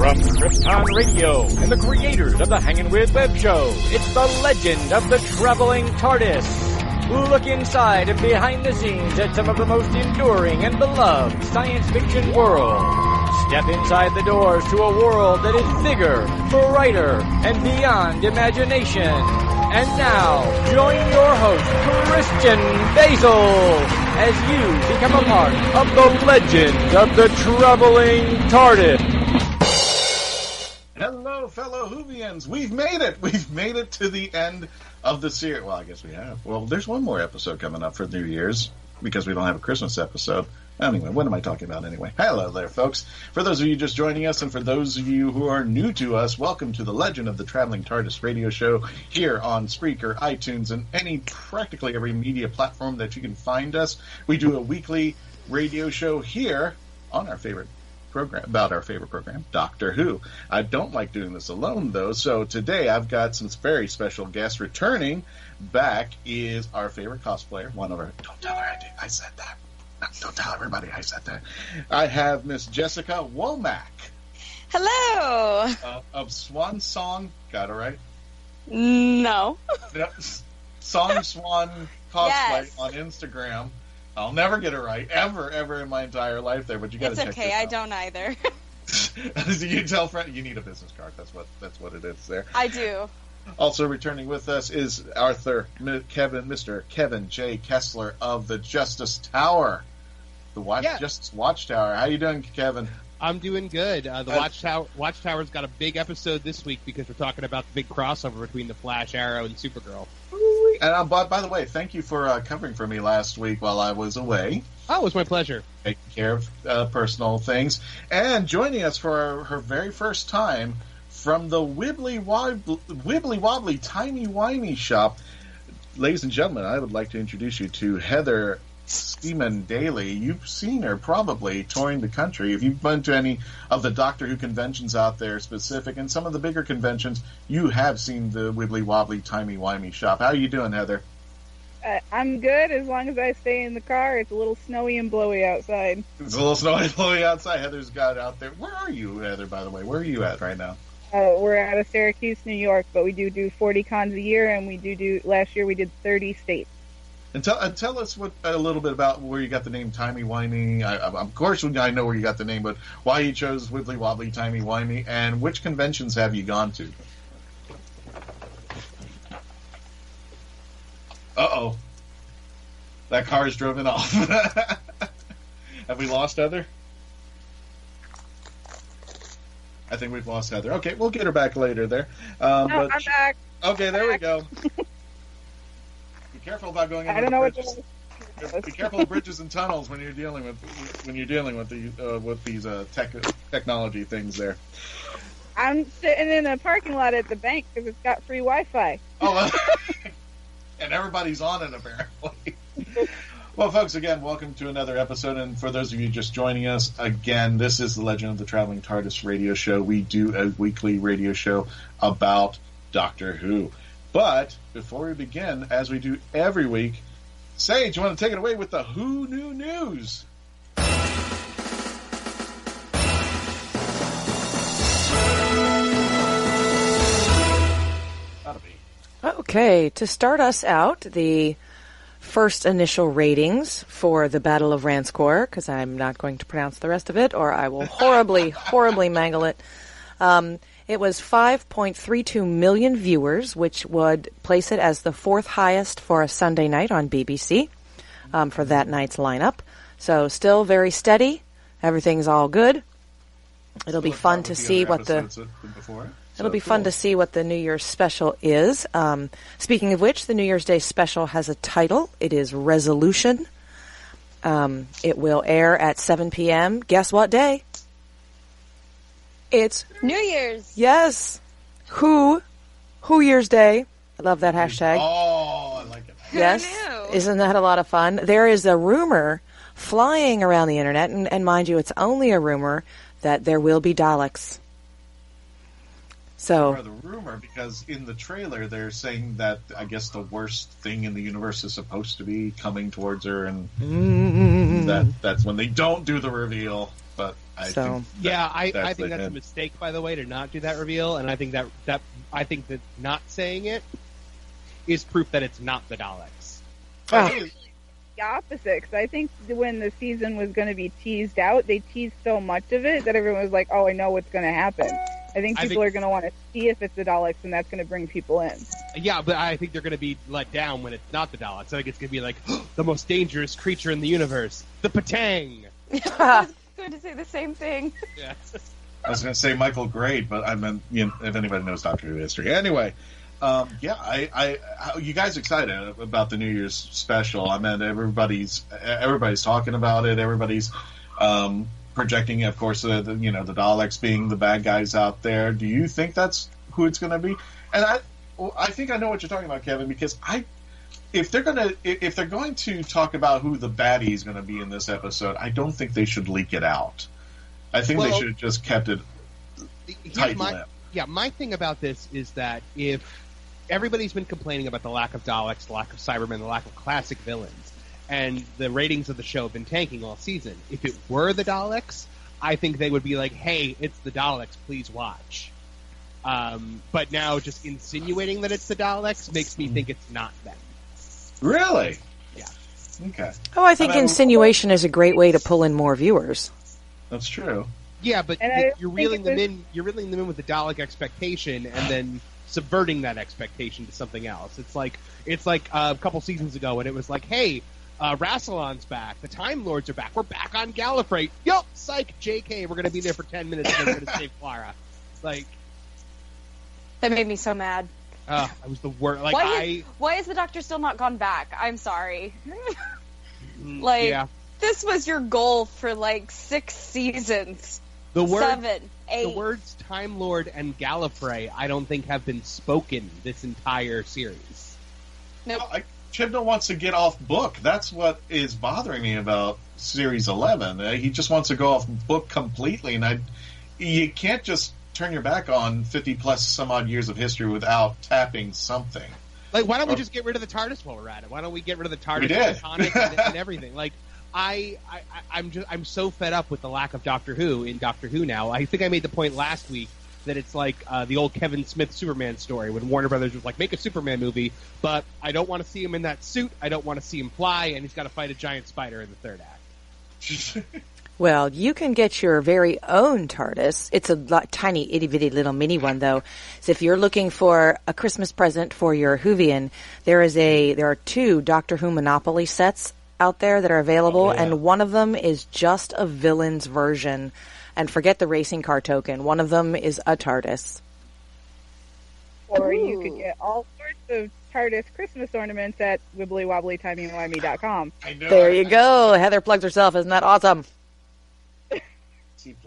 From Krystal Radio and the creators of the Hangin' With Web Show, it's the legend of the Traveling Tardis. Look inside and behind the scenes at some of the most enduring and beloved science fiction worlds. Step inside the doors to a world that is bigger, brighter, and beyond imagination. And now, join your host, Christian Basel, as you become a part of the legend of the Traveling Tardis. Hello, fellow Whovians. We've made it. We've made it to the end of the series. Well, I guess we have. Well, there's one more episode coming up for New Year's because we don't have a Christmas episode. Anyway, what am I talking about anyway? Hello there, folks. For those of you just joining us and for those of you who are new to us, welcome to the Legend of the Traveling Tardis radio show here on Spreaker, iTunes, and practically every media platform that you can find us. We do a weekly radio show here on our favorite program, about our favorite program, Doctor Who. I don't like doing this alone, though, so today I've got some very special guests. Returning back is our favorite cosplayer, one of our... Don't tell her I said that. No, don't tell everybody I said that. I have Miss Jessica Womack. Hello! Of Swan Song, got it right? No. Song Swan Cosplay Yes. on Instagram. I'll never get it right, ever in my entire life there, but you gotta check It's this okay, out. I don't either. You tell friend you need a business card, that's what it is there. I do. Also returning with us is Mr. Kevin J. Kessler of the Justice Tower. Justice Watchtower. How you doing, Kevin? I'm doing good. The Watchtower's got a big episode this week because we're talking about the big crossover between the Flash, Arrow, and Supergirl. And by the way, thank you for covering for me last week while I was away. Oh, it was my pleasure. Taking care of personal things. And joining us for her very first time from the Wibbily Wobbly Timey Wimey shop. Ladies and gentlemen, I would like to introduce you to Heather Seamon-Daly. You've seen her probably touring the country. If you've been to any of the Doctor Who conventions out there specific, and some of the bigger conventions, you have seen the Wibbly Wobbly Timey Wimey shop. How are you doing, Heather? I'm good as long as I stay in the car. It's a little snowy and blowy outside. It's a little snowy and blowy outside. Heather's got out there. Where are you, Heather, by the way? Where are you at right now? We're out of Syracuse, New York, but we do 40 cons a year, and last year we did 30 states. And tell us a little bit about where you got the name Timey Wimey. Of course, I know where you got the name, but why you chose Wibbly Wobbly Timey Wimey, and which conventions have you gone to? Uh-oh. That car is driven off. Have we lost Heather? I think we've lost Heather. Okay, we'll get her back later there. I'm back. Okay, there we go. Be careful about going into bridges. Be careful of bridges and tunnels when you're dealing with these technology things there. I'm sitting in a parking lot at the bank because it's got free Wi-Fi. Oh, and everybody's on it apparently. Well, folks, again, welcome to another episode, and for those of you just joining us, again, this is the Legend of the Traveling Tardis radio show. We do a weekly radio show about Doctor Who. But before we begin, as we do every week, Sage, you want to take it away with the Who Knew News? That'll be. Okay, to start us out, the first initial ratings for the Battle of Ranskoor, because I'm not going to pronounce the rest of it, or I will horribly mangle it. It was 5.32 million viewers, which would place it as the fourth highest for a Sunday night on BBC for that night's lineup. So still very steady. Everything's all good. It'll be fun to see what the... It'll be fun to see what the New Year's special is. Speaking of which, the New Year's Day special has a title. It is Resolution. It will air at 7 p.m. Guess what day? It's New Year's. Yes. Who Year's Day. I love that hashtag. Oh, I like it. Yes. Who knew? Isn't that a lot of fun? There is a rumor flying around the internet, and mind you, it's only a rumor, that there will be Daleks. So The rumor, because in the trailer they're saying that I guess the worst thing in the universe is supposed to be coming towards her, and that's when they don't do the reveal but I So- think that's a mistake, by the way, to not do that reveal, and I think that not saying it is proof that it's not the Daleks. Oh, The opposite, because I think when the season was going to be teased out, they teased so much of it that everyone was like, "Oh, I know what's going to happen." I think people are going to want to see if it's the Daleks, and that's going to bring people in. Yeah, but I think they're going to be let down when it's not the Daleks. I think it's going to be like the most dangerous creature in the universe, the Patang. I was going to say the same thing. Yeah. I was going to say Michael Grade, but I meant, if anybody knows Doctor Who history. Anyway, you guys excited about the New Year's special? I mean, everybody's talking about it. Everybody's projecting, of course, the Daleks being the bad guys out there. Do you think that's who it's going to be? And I think I know what you're talking about, Kevin, because if they're going to talk about who the baddie is going to be in this episode, I don't think they should leak it out. I think they should have just kept it tight-lipped. Yeah, my thing about this is that if everybody's been complaining about the lack of Daleks, the lack of Cybermen, the lack of classic villains, and the ratings of the show have been tanking all season, if it were the Daleks, I think they would be like, hey, it's the Daleks, please watch. But now just insinuating that it's the Daleks makes me think it's not them. Really? Yeah. Okay. Oh, I think insinuation is a great way to pull in more viewers. That's true. Yeah, but And you're reeling them in. You're reeling them in with the Dalek expectation, and then subverting that expectation to something else. It's like a couple seasons ago when it was like, "Hey, Rassilon's back. The Time Lords are back. We're back on Gallifrey. Yup, psych, JK. We're going to be there for 10 minutes and then we're going to save Clara." Like, That made me so mad. I was the worst. Like, Why is the Doctor still not gone back? I'm sorry. Yeah. This was your goal for 6 seasons. 7, 8. The words Time Lord and Gallifrey, I don't think have been spoken this entire series. Nope. Well, Chibnall wants to get off book. That's what is bothering me about Series 11. He just wants to go off book completely, and you can't just turn your back on 50 plus some odd years of history without tapping something. Like, why don't we just get rid of the TARDIS while we're at it? Why don't we get rid of the TARDIS We did. and everything? Like, I'm so fed up with the lack of Doctor Who in Doctor Who now. I think I made the point last week that it's like the old Kevin Smith Superman story when Warner Brothers was like, make a Superman movie, but I don't want to see him in that suit. I don't want to see him fly, and he's got to fight a giant spider in the third act. Well, you can get your very own TARDIS. It's a tiny, itty-bitty little mini one, though. So if you're looking for a Christmas present for your Whovian, there are 2 Doctor Who Monopoly sets out there that are available, and one of them is just a villain's version. And forget the racing car token. One of them is a TARDIS. Or you could get all sorts of TARDIS Christmas ornaments at Wibbily Wobbly Timey.com. I know. There you go. Heather plugs herself. Isn't that awesome?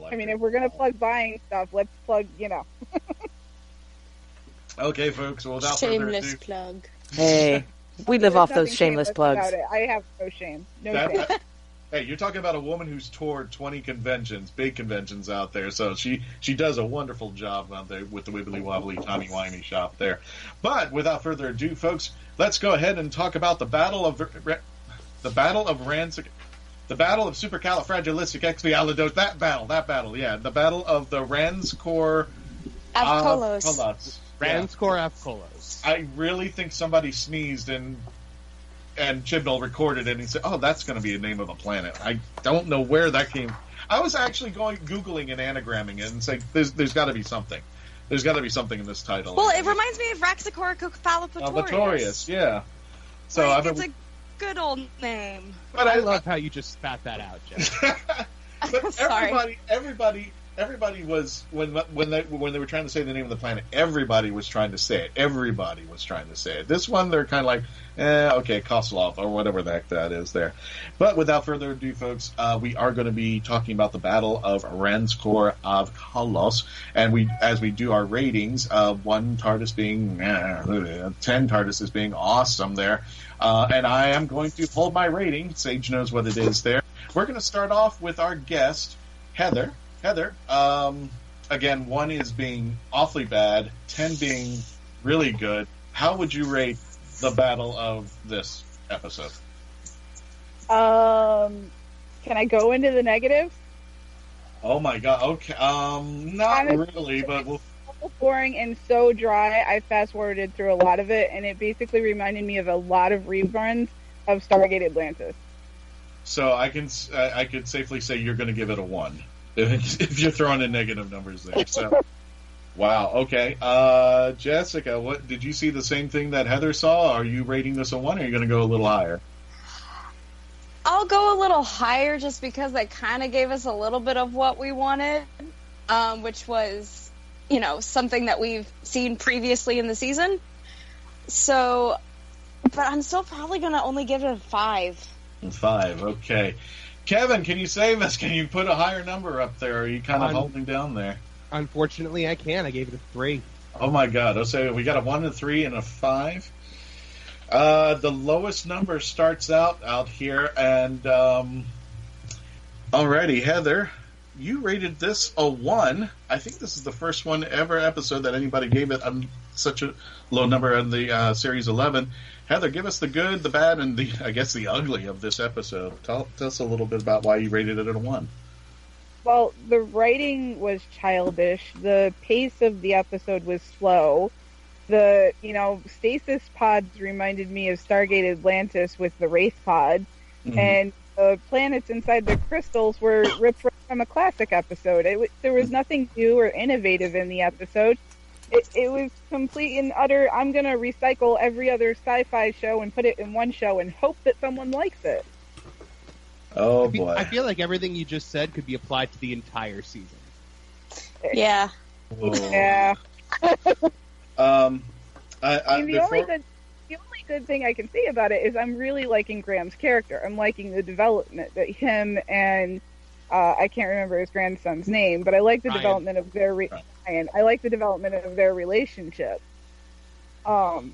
I mean, if we're going to plug buying stuff, let's plug, Okay, folks. Well, without further Shameless ado, plug. Hey, we live off those Nothing shameless plugs. about it. I have no shame. No shame. hey, you're talking about a woman who's toured 20 conventions, big conventions out there. So she does a wonderful job out there with the Wibbily Wobbly Tommy Wimey shop there. But without further ado, folks, let's go ahead and talk about the Battle of Ranskoor. The Battle of Supercalifragilistic. That battle, yeah. The Battle of the Ranskoor Of Kolos. Ranskoor F. Kolos. I really think somebody sneezed and Chibnall recorded it and he said, "Oh, that's going to be the name of a planet." I don't know where that came. I was actually Googling and anagramming it and saying, "There's got to be something. There's got to be something in this title." Well, it reminds me of Ranskoor Cephalopotorius, yeah. So it's a good old name. But I love how you just spat that out, Jeff. But Sorry. everybody was when they were trying to say the name of the planet. Everybody was trying to say it. This one, they're kind of like, okay, Koslov or whatever the heck that is there. But without further ado, folks, we are going to be talking about the Battle of Ranskoor of Kolos, and as we do our ratings, 1 TARDIS being 10 TARDIS being awesome there. And I am going to hold my rating. Sage knows what it is there. We're going to start off with our guest, Heather. Heather, again, 1 is being awfully bad, 10 being really good. How would you rate the battle of this episode? Can I go into the negatives? Oh my god. Okay. Not really, but we'll... so boring and so dry. I fast forwarded through a lot of it, and it basically reminded me of a lot of reruns of Stargate Atlantis. So I could safely say you're going to give it a 1 if you're throwing in negative numbers there. So, wow. Okay. Jessica, what did you see the same thing that Heather saw? Are you rating this a 1, or are you going to go a little higher? I'll go a little higher just because they kind of gave us a little bit of what we wanted, which was, something that we've seen previously in the season. So, but I'm still probably going to only give it a 5. 5, okay. Kevin, can you save us? Can you put a higher number up there? Or are you kind of holding down there? Unfortunately, I can't. I gave it a 3. Oh my god. So we got a 1, a 3, and a 5. The lowest number starts out here, and alrighty, Heather, you rated this a 1. I think this is the first one ever episode that anybody gave it such a low number in the series 11. Heather, give us the good, the bad, and the ugly of this episode. Tell us a little bit about why you rated it at a 1. Well, the writing was childish. The pace of the episode was slow. The, stasis pods reminded me of Stargate Atlantis with the Wraith pods. Mm-hmm. And the planets inside the crystals were ripped from a classic episode. There was nothing new or innovative in the episode. It was complete and utter, I'm going to recycle every other sci-fi show and put it in one show and hope that someone likes it. Oh, boy. I feel like everything you just said could be applied to the entire season. Yeah. Yeah. The only good thing I can say about it is I'm really liking Graham's character. I'm liking the development that him and I can't remember his grandson's name, but I like the development of their I like the development of their relationship. But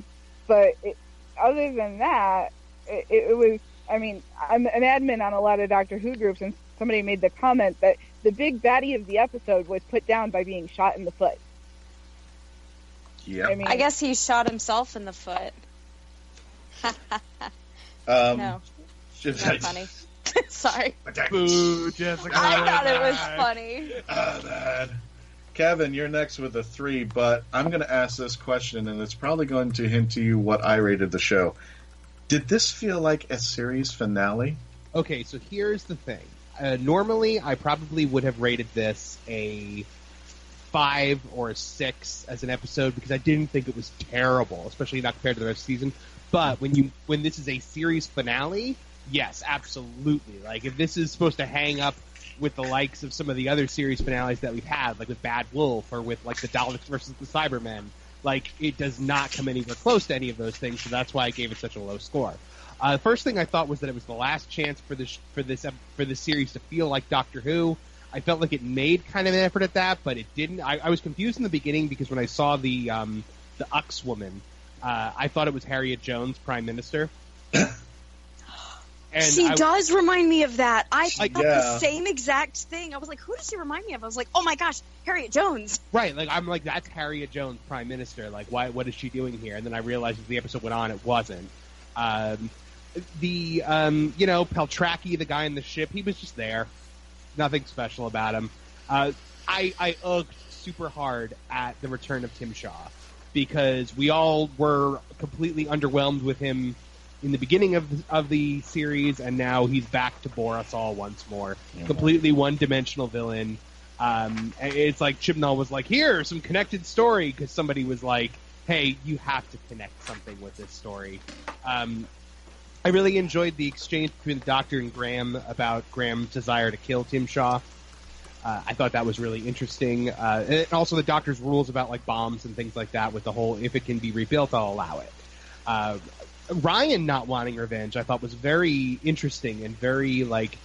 other than that, it was. I mean, I'm an admin on a lot of Doctor Who groups, and somebody made the comment that the big baddie of the episode was put down by being shot in the foot. Yeah, I guess he shot himself in the foot. No, not funny. Sorry. Boo, Jessica. I thought it was funny. Man. Kevin, you're next with a 3, but I'm going to ask this question, and it's probably going to hint to you what I rated the show. Did this feel like a series finale? Okay, so here's the thing. Normally, I probably would have rated this a 5 or a 6 as an episode because I didn't think it was terrible, especially not compared to the rest of the season. But when this is a series finale, yes, absolutely. Like, if this is supposed to hang up with the likes of some of the other series finales that we've had, like with Bad Wolf or with, like, the Daleks versus the Cybermen, like, it does not come anywhere close to any of those things, so that's why I gave it such a low score. The first thing I thought was that it was the last chance for this series to feel like Doctor Who. I felt like it made kind of an effort at that, but it didn't. I was confused in the beginning because when I saw the Ux woman, I thought it was Harriet Jones, Prime Minister. And she does remind me of that. I thought the same exact thing. I was like, who does she remind me of? I was like, oh my gosh, Harriet Jones. Right, like I'm like, that's Harriet Jones, Prime Minister. Like, what is she doing here? And then I realized as the episode went on, it wasn't. Peltraki, the guy in the ship, he was just there. Nothing special about him. I ugged super hard at the return of Tim Shaw because we all were completely underwhelmed with him in the beginning of the series, and now he's back to bore us all once more. Yeah. Completely one-dimensional villain. It's like Chibnall was like, here, some connected story, because somebody was like, hey, you have to connect something with this story. I really enjoyed the exchange between the Doctor and Graham about Graham's desire to kill Tim Shaw. I thought that was really interesting. And also the Doctor's rules about like bombs and things like that with the whole, if it can be rebuilt, I'll allow it. Ryan not wanting revenge, I thought was very interesting and very like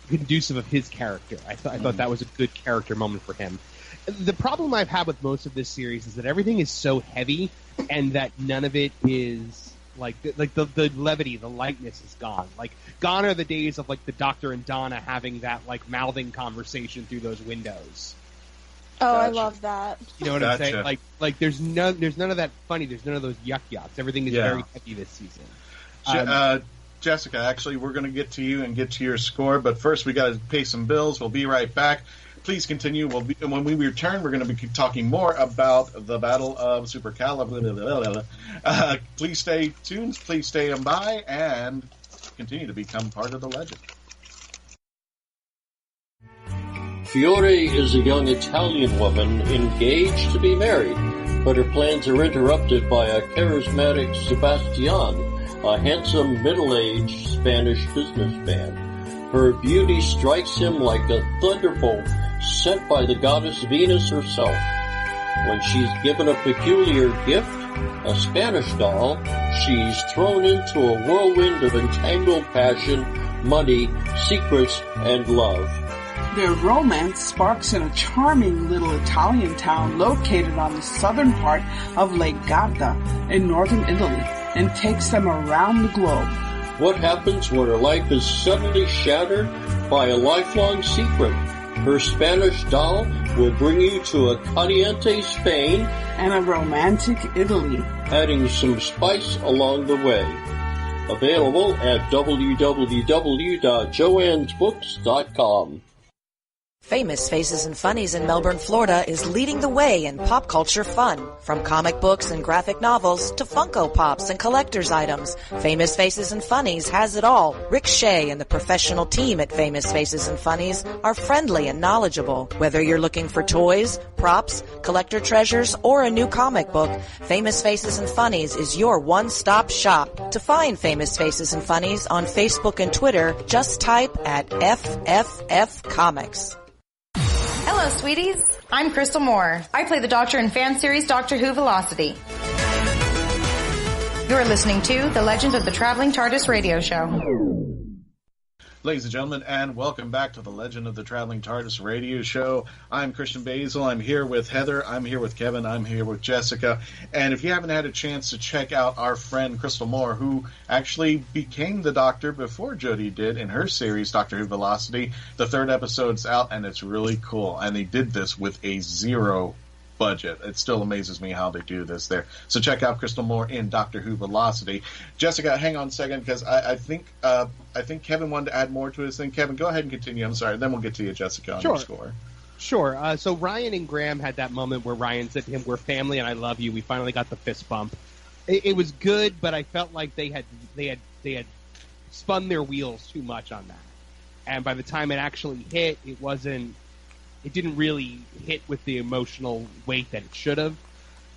conducive of his character. I thought that was a good character moment for him. The problem I've had with most of this series is that everything is so heavy and that none of it is like the levity, the lightness is gone. Like gone are the days of like the Doctor and Donna having that like mouthing conversation through those windows. Oh, gotcha. I love that. You know what I'm saying? Like there's none of that funny. There's none of those yuck-yucks. Everything is very heavy this season. Jessica, actually, we're going to get to you and get to your score, but first we got to pay some bills. We'll be right back. please continue. When we return, we're going to be talking more about the Battle of Supercalifragilistic. Please stay tuned. Please stay by and continue to become part of the legend. Fiore is a young Italian woman engaged to be married, but her plans are interrupted by a charismatic Sebastian, a handsome middle-aged Spanish businessman. Her beauty strikes him like a thunderbolt sent by the goddess Venus herself. When she's given a peculiar gift, a Spanish doll, she's thrown into a whirlwind of entangled passion, money, secrets, and love. Their romance sparks in a charming little Italian town located on the southern part of Lake Garda in northern Italy and takes them around the globe. What happens when her life is suddenly shattered by a lifelong secret? Her Spanish doll will bring you to a caliente Spain and a romantic Italy, adding some spice along the way. Available at www.joannesbooks.com. Famous Faces and Funnies in Melbourne, Florida is leading the way in pop culture fun. From comic books and graphic novels to Funko Pops and collector's items, Famous Faces and Funnies has it all. Rick Shea and the professional team at Famous Faces and Funnies are friendly and knowledgeable. Whether you're looking for toys, props, collector treasures, or a new comic book, Famous Faces and Funnies is your one-stop shop. To find Famous Faces and Funnies on Facebook and Twitter, just type at FFF Comics. Hello, sweeties. I'm Krystal Moore. I play the Doctor in fan series Doctor Who Velocity. You're listening to The Legend of the Traveling Tardis radio show. Ladies and gentlemen, and welcome back to the Legend of the Traveling TARDIS radio show. I'm Christian Basel. I'm here with Heather. I'm here with Kevin. I'm here with Jessica. And if you haven't had a chance to check out our friend Krystal Moore, who actually became the Doctor before Jodie did in her series, Doctor Who Velocity, the third episode's out, and it's really cool. And they did this with a zero budget. It still amazes me how they do this there. So check out Krystal Moore in Doctor Who Velocity. Jessica, hang on a second, because I think Kevin wanted to add more to his thing. Kevin, go ahead and continue. I'm sorry. Then we'll get to you, Jessica, on your score. Sure. So Ryan and Graham had that moment where Ryan said to him, "We're family and I love you." We finally got the fist bump. It was good, but I felt like they had spun their wheels too much on that. And by the time it actually hit, it didn't really hit with the emotional weight that it should have.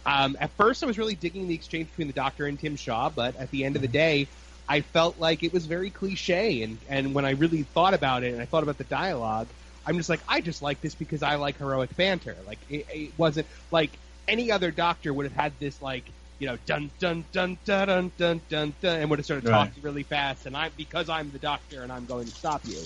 At first, I was really digging the exchange between the Doctor and Tim Shaw, but at the end of the day, I felt like it was very cliche. And when I really thought about it, and I thought about the dialogue, I'm just like, I just like this because I like heroic banter. Like, it wasn't like any other Doctor would have had this, like, you know, dun dun dun dun dun dun dun dun, and would have started talking really fast. And because I'm the Doctor and I'm going to stop you.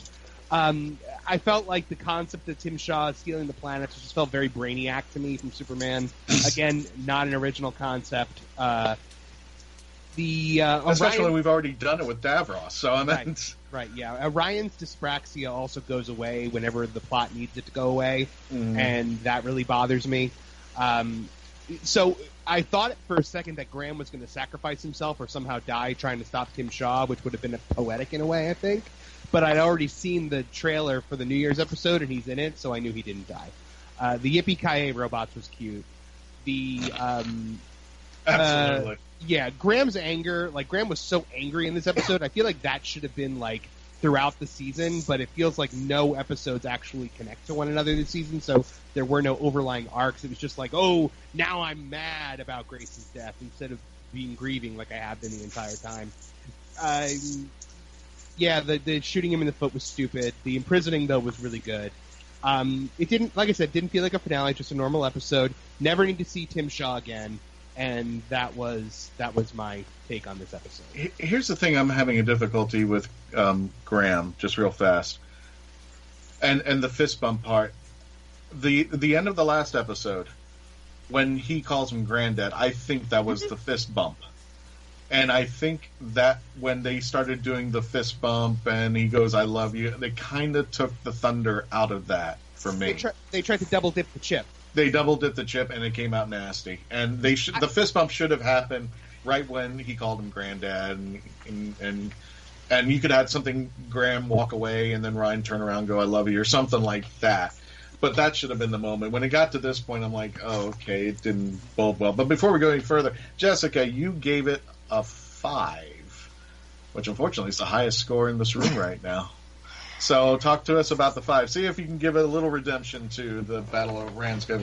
I felt like the concept of Tim Shaw stealing the planets just felt very Brainiac to me from Superman. Again, not an original concept. Especially when we've already done it with Davros. So I mean, right, yeah. Ryan's dyspraxia also goes away whenever the plot needs it to go away, and that really bothers me. So I thought for a second that Graham was going to sacrifice himself or somehow die trying to stop Tim Shaw, which would have been poetic in a way, I think. But I'd already seen the trailer for the New Year's episode, and he's in it, so I knew he didn't die. The Yippee-Ki-Yay robots was cute. Absolutely. Graham's anger, like, Graham was so angry in this episode, I feel like that should have been, like, throughout the season, but it feels like no episodes actually connect to one another this season, so there were no overlying arcs. It was just like, oh, now I'm mad about Grace's death, instead of being grieving like I have been the entire time. Yeah, the shooting him in the foot was stupid. The imprisoning, though, was really good. It didn't, like I said, didn't feel like a finale, just a normal episode. Never need to see Tim Shaw again, and that was my take on this episode. Here's the thing I'm having a difficulty with Graham, just real fast, and the fist bump part. The end of the last episode, when he calls him Granddad, I think that was the fist bump. And I think that when they started doing the fist bump and he goes, "I love you," they kind of took the thunder out of that for me. They tried to double dip the chip. They double dipped the chip and it came out nasty. And the fist bump should have happened right when he called him Granddad, and you could have had something, Graham walk away and then Ryan turn around and go, "I love you," or something like that. But that should have been the moment. When it got to this point, I'm like, oh, okay, it didn't bode well. But before we go any further, Jessica, you gave it a 5, which unfortunately is the highest score in this room right now. So talk to us about the 5. See if you can give it a little redemption to the Battle of Ranskoor.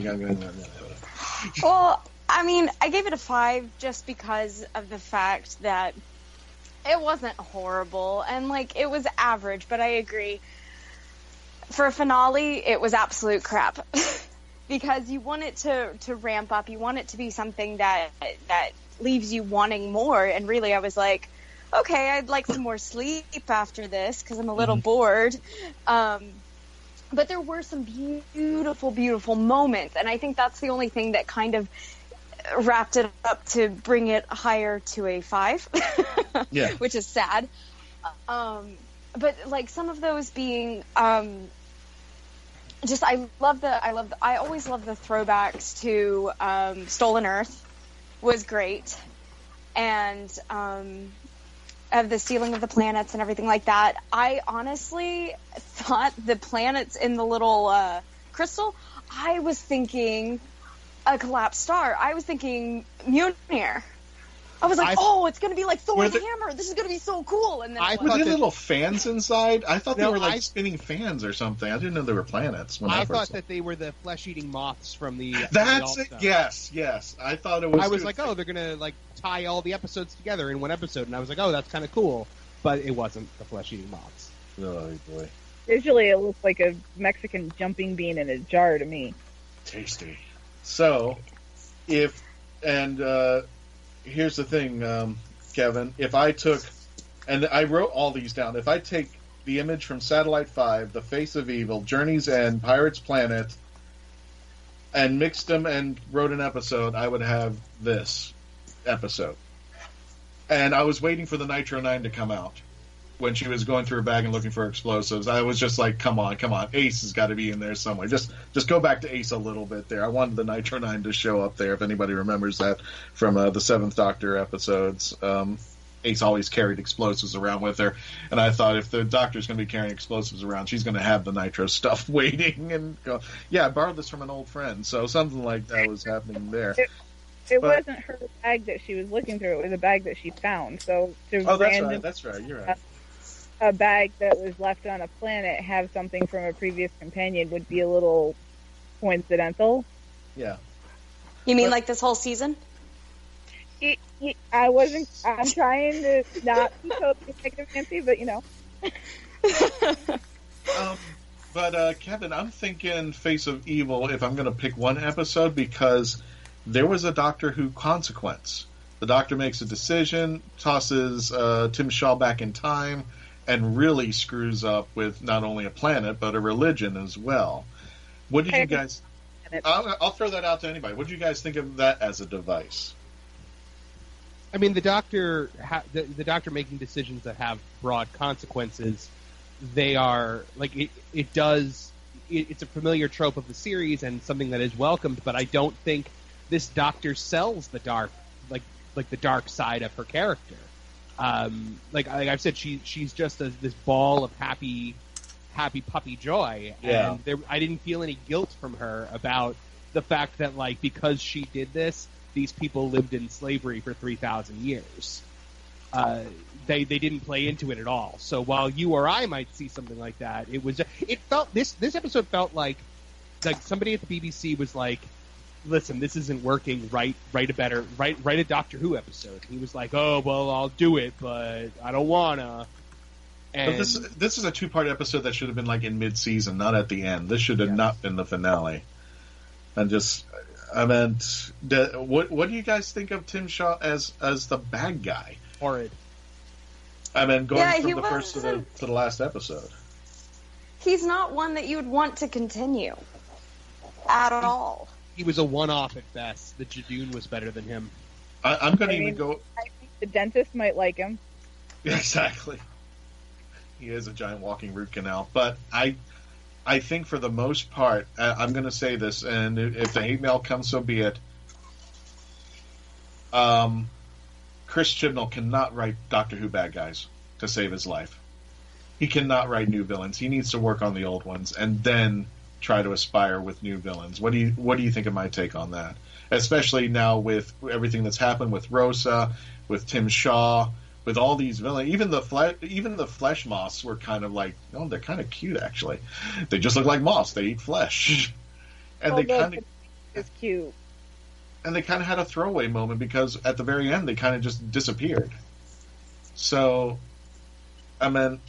Well, I mean, I gave it a 5 just because of the fact that it wasn't horrible and, like, it was average, but I agree. For a finale, it was absolute crap. Because you want it to ramp up, you want it to be something that leaves you wanting more, and really I was like, okay, I'd like some more sleep after this because I'm a little bored. But there were some beautiful, beautiful moments, and I think that's the only thing that kind of wrapped it up to bring it higher to a 5, which is sad. But like some of those being, just I always love the throwbacks to Stolen Earth was great, and of the stealing of the planets and everything like that. I honestly thought the planets in the little Krystal, I was thinking a collapsed star. I was thinking Mjolnir. I was like, it's going to be like Thor's hammer. This is going to be so cool. And then were there little fans inside? I thought they were like spinning fans or something. I didn't know they were planets. I thought that they were the flesh-eating moths from the. That's it. Yes. I thought it was. I was like, they're going to like tie all the episodes together in one episode, and I was like, that's kind of cool. But it wasn't the flesh-eating moths. Oh boy. Visually, it looks like a Mexican jumping bean in a jar to me. Tasty. So, here's the thing, Kevin. If I took, and I wrote all these down, if I take the image from Satellite 5, The Face of Evil, Journey's End, Pirate's Planet, and mixed them and wrote an episode, I would have this episode. And I was waiting for the Nitro 9 to come out. When she was going through her bag and looking for explosives, I was just like, come on. Ace has got to be in there somewhere. Just go back to Ace a little bit there. I wanted the Nitro 9 to show up there, if anybody remembers that from the 7th Doctor episodes. Ace always carried explosives around with her, and I thought if the Doctor's going to be carrying explosives around, she's going to have the Nitro stuff waiting and go, I borrowed this from an old friend. So something like that was happening there. It wasn't her bag that she was looking through. It was a bag that she found. So that's right. You're right. A bag that was left on a planet have something from a previous companion would be a little coincidental. Yeah. You mean like this whole season? I'm trying to not be totally negative Nancy, but you know. But Kevin, I'm thinking Face of Evil if I'm going to pick one episode, because there was a Doctor Who consequence. The Doctor makes a decision, tosses Tim Shaw back in time, and really screws up with not only a planet, but a religion as well. What did you guys... I'll throw that out to anybody. What did you guys think of that as a device? I mean, the Doctor making decisions that have broad consequences, they are... like, it's a familiar trope of the series and something that is welcomed, but I don't think this Doctor sells the dark, like the dark side of her character. Like I've said, she's just this ball of happy puppy joy, and I didn't feel any guilt from her about the fact that, like, because she did this, these people lived in slavery for 3,000 years. They didn't play into it at all. So while you or I might see something like that, this episode felt like somebody at the BBC was like, listen, this isn't working. Write a Doctor Who episode. And he was like, oh, well, I'll do it, but I don't wanna. And but this is a 2-part episode that should have been like in mid-season, not at the end. This should have not been the finale. And what do you guys think of Tim Shaw as the bad guy? Horrid. I mean, going from the first to the last episode. He's not one that you would want to continue at all. He was a one-off at best. The Jadoon was better than him. I'm going to even go... I think the dentist might like him. Exactly. He is a giant walking root canal. But I think for the most part, I'm going to say this, and if the hate mail comes, so be it. Chris Chibnall cannot write Doctor Who bad guys to save his life. He cannot write new villains. He needs to work on the old ones, and then try to aspire with new villains. What do you think of my take on that? Especially now with everything that's happened with Rosa, with Tim Shaw, with all these villains. Even the flesh moths were kind of like, oh, they're kind of cute actually. They just look like moths. They eat flesh, and they kind of is cute. And they kind of had a throwaway moment because at the very end they kind of just disappeared. So, I mean,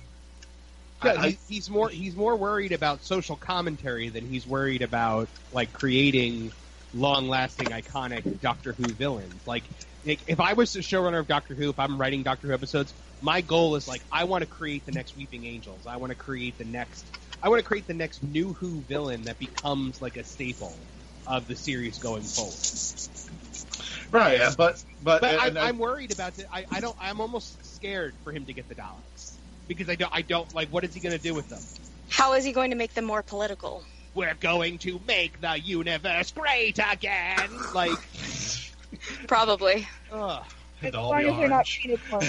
yeah, he's more worried about social commentary than he's worried about like creating long-lasting, iconic Doctor Who villains. Like, if I was the showrunner of Doctor Who, if I'm writing Doctor Who episodes, my goal is like I want to create the next Weeping Angels. I want to create the next new Who villain that becomes like a staple of the series going forward. Right, but I'm worried about it. I'm almost scared for him to get the Daleks because I don't like what is he going to do with them? How is he going to make them more political? We're going to make the universe great again. Like, probably. As long as they're not painted for me.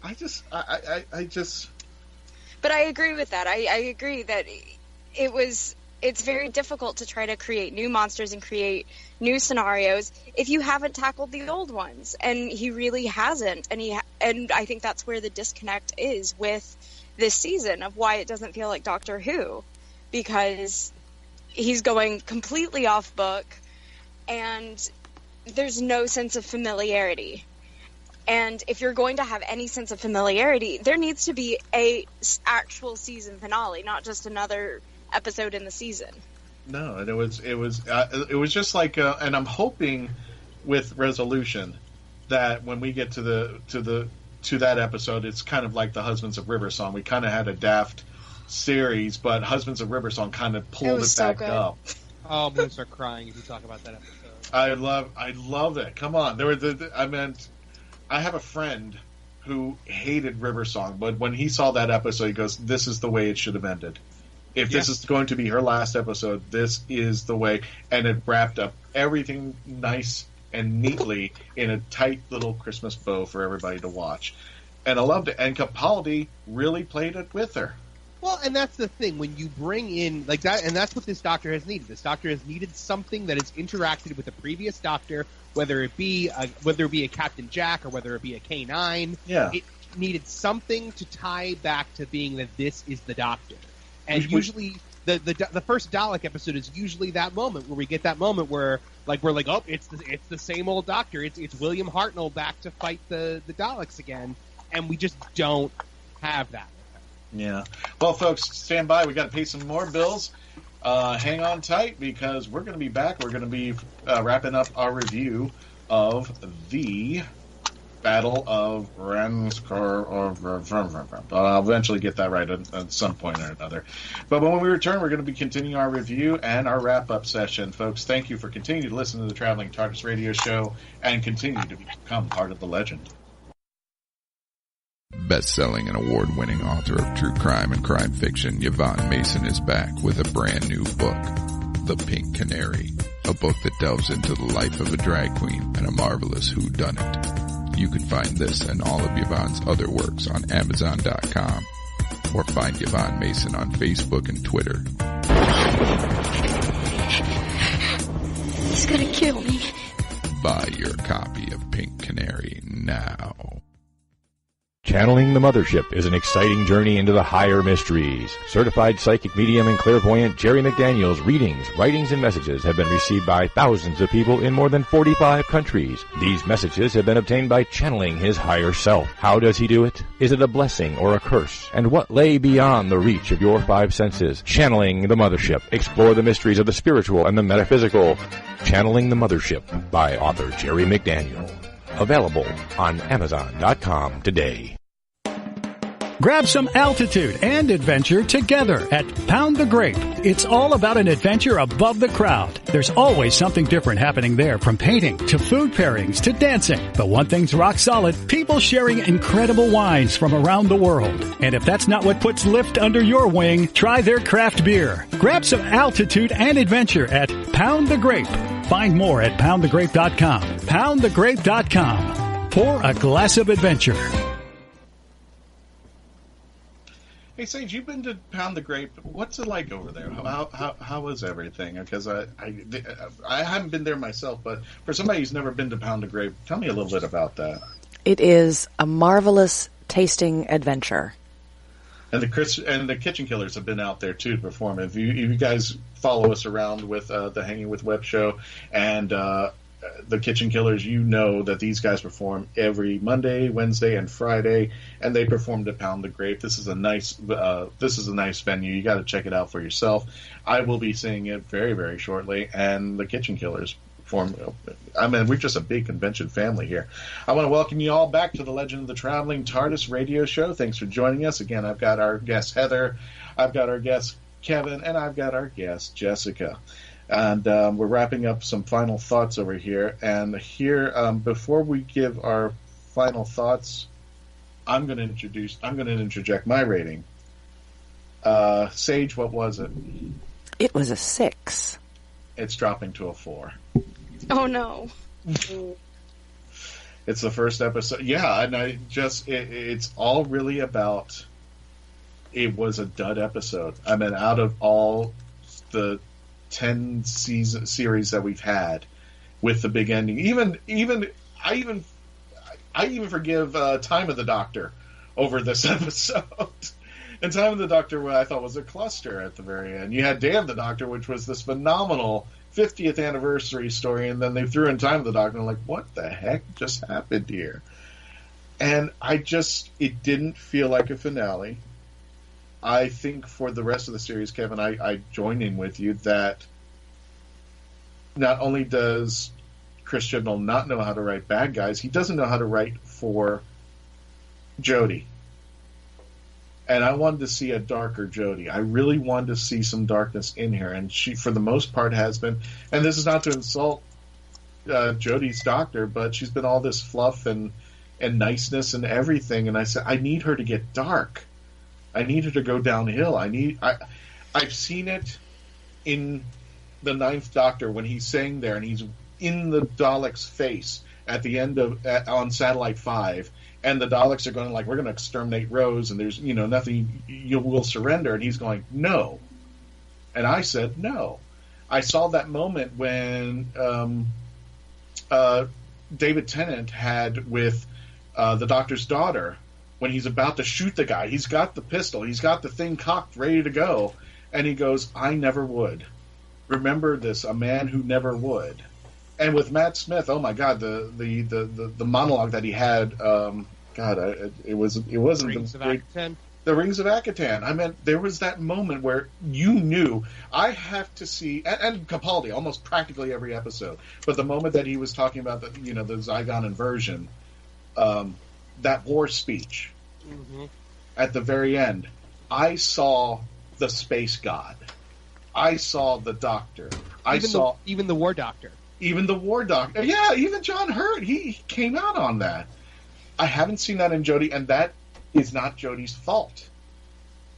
I just. But I agree with that. I agree that it's very difficult to try to create new monsters and create new scenarios if you haven't tackled the old ones, and he really hasn't. And I think that's where the disconnect is with this season of why it doesn't feel like Doctor Who, because he's going completely off book and there's no sense of familiarity. And if you're going to have any sense of familiarity, there needs to be a actual season finale, not just another episode in the season. No, and it was just like, and I'm hoping with Resolution that when we get to that episode, it's kind of like the Husbands of River Song. We kind of had a daft series, but Husbands of River Song kind of pulled it back up. Oh, I'm gonna start crying if you talk about that episode. I love it. Come on, I have a friend who hated River Song, but when he saw that episode, he goes, "This is the way it should have ended. If this is going to be her last episode, this is the way." And it wrapped up everything nice and neatly in a tight little Christmas bow for everybody to watch. And I loved it. And Capaldi really played it with her. Well, and that's the thing. When you bring in, like that, and that's what this Doctor has needed. This Doctor has needed something that has interacted with the previous Doctor, whether it be a Captain Jack or whether it be a K9. Yeah. It needed something to tie back to being that this is the Doctor. And usually, the first Dalek episode is usually that moment where we get that moment where, like, we're like, oh, it's the same old Doctor. It's William Hartnell back to fight the Daleks again, and we just don't have that. Yeah. Well, folks, stand by. We got to pay some more bills. Hang on tight because we're going to be back. We're going to be wrapping up our review of the Battle of Ranskoor. I'll eventually get that right at some point or another. But when we return, we're going to be continuing our review and our wrap-up session. Folks, thank you for continuing to listen to the Traveling Tardis radio show and continue to become part of the legend. Best-selling and award-winning author of true crime and crime fiction, Yvonne Mason is back with a brand new book, The Pink Canary, a book that delves into the life of a drag queen and a marvelous whodunit. You can find this and all of Yvonne's other works on Amazon.com or find Yvonne Mason on Facebook and Twitter. He's gonna kill me. Buy your copy of Pink Canary now. Channeling the Mothership is an exciting journey into the higher mysteries. Certified psychic medium and clairvoyant Jerry McDaniel's readings, writings, and messages have been received by thousands of people in more than 45 countries. These messages have been obtained by channeling his higher self. How does he do it? Is it a blessing or a curse? And what lay beyond the reach of your five senses? Channeling the Mothership. Explore the mysteries of the spiritual and the metaphysical. Channeling the Mothership by author Jerry McDaniel. Available on Amazon.com today. Grab some altitude and adventure together at Pound the Grape. It's all about an adventure above the crowd. There's always something different happening there, from painting to food pairings to dancing. But one thing's rock solid, people sharing incredible wines from around the world. And if that's not what puts Lift under your wing, try their craft beer. Grab some altitude and adventure at Pound the Grape. Find more at poundthegrape.com. Poundthegrape.com. Pour a glass of adventure. Hey, Sage, you've been to Pound the Grape. What's it like over there? How is everything? Because I haven't been there myself, but for somebody who's never been to Pound the Grape, tell me a little bit about that. It is a marvelous tasting adventure. And the Kitchen Killers have been out there too to perform. If you guys follow us around with the Hanging with Web show and the Kitchen Killers, you know that these guys perform every Monday, Wednesday, and Friday, and they performed at Pound the Grape. This is a nice venue. You got to check it out for yourself. I will be seeing it very, very shortly, and the Kitchen Killers perform. I mean, we're just a big convention family here. I want to welcome you all back to the Legend of the Traveling Tardis radio show. Thanks for joining us again. I've got our guest Heather, I've got our guest Kevin, and I've got our guest Jessica. And we're wrapping up some final thoughts over here. And here, before we give our final thoughts, I'm going to interject my rating. Sage, what was it? It was a 6. It's dropping to a 4. Oh no. It's the first episode. Yeah, and it's all really about, it was a dud episode. I mean, out of all the 10 season series that we've had with the big ending, I even forgive Time of the Doctor over this episode. And Time of the Doctor, what I thought was a cluster at the very end. You had Day of the Doctor, which was this phenomenal 50th anniversary story, and then they threw in Time of the Doctor, and I'm like, what the heck just happened here? And it didn't feel like a finale. I think for the rest of the series, Kevin, I join in with you that not only does Chris Chibnall not know how to write bad guys, he doesn't know how to write for Jodie. And I wanted to see a darker Jodie. I really wanted to see some darkness in here, and she, for the most part, has been. And this is not to insult Jodie's doctor, but she's been all this fluff and niceness and everything. And I said, I need her to get dark. I need her to go downhill. I've seen it in the Ninth Doctor when he's saying there and he's in the Dalek's face at the end of on Satellite 5, and the Daleks are going like, we're going to exterminate Rose, and there's nothing, you will surrender, and he's going, no. And I said no. I saw that moment when David Tennant had with the Doctor's daughter. When he's about to shoot the guy, he's got the pistol, he's got the thing cocked, ready to go, and he goes, I never would. Remember this, a man who never would. And with Matt Smith, oh my God, the monologue that he had, it wasn't the Rings of Akaten. The Rings of Akaten. I mean, there was that moment where you knew, I have to see, and Capaldi, almost practically every episode, but the moment that he was talking about the Zygon inversion, that war speech at the very end, I saw the space god. I saw the Doctor. Even the War Doctor. Even the War Doctor. Yeah, even John Hurt. He came out on that. I haven't seen that in Jodie, and that is not Jodie's fault.